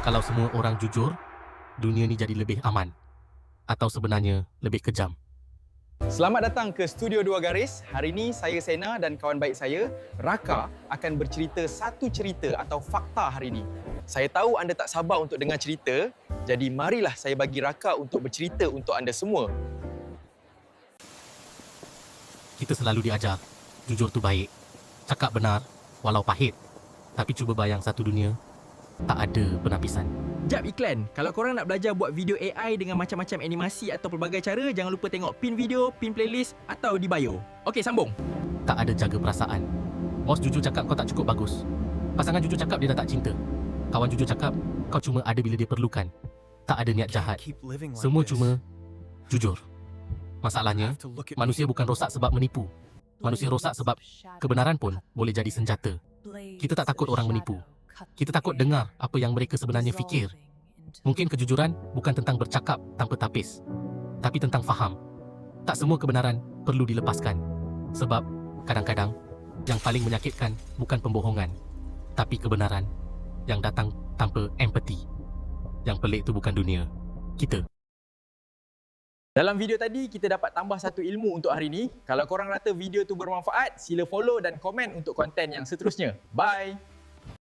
Kalau semua orang jujur, dunia ni jadi lebih aman. Atau sebenarnya lebih kejam. Selamat datang ke Studio Dua Garis. Hari ini saya Sena dan kawan baik saya, Raka, akan bercerita satu cerita atau fakta hari ini. Saya tahu anda tak sabar untuk dengar cerita, jadi marilah saya bagi Raka untuk bercerita untuk anda semua. Kita selalu diajar, jujur tu baik. Cakap benar, walau pahit. Tapi cuba bayang satu dunia, tak ada penapisan. Jap iklan. Kalau korang nak belajar buat video AI dengan macam-macam animasi atau pelbagai cara, jangan lupa tengok pin video, pin playlist atau di bio. Okey, sambung. Tak ada jaga perasaan. Bos jujur cakap kau tak cukup bagus. Pasangan jujur cakap dia dah tak cinta. Kawan jujur cakap kau cuma ada bila dia perlukan. Tak ada niat jahat. Semua cuma jujur. Masalahnya, manusia bukan rosak sebab menipu. Manusia rosak sebab kebenaran pun boleh jadi senjata. Kita tak takut orang menipu. Kita takut dengar apa yang mereka sebenarnya fikir. Mungkin kejujuran bukan tentang bercakap tanpa tapis, tapi tentang faham. Tak semua kebenaran perlu dilepaskan. Sebab kadang-kadang yang paling menyakitkan bukan pembohongan, tapi kebenaran yang datang tanpa empati. Yang pelik tu bukan dunia, kita. Dalam video tadi, kita dapat tambah satu ilmu untuk hari ini. Kalau korang rasa video tu bermanfaat, sila follow dan komen untuk konten yang seterusnya. Bye!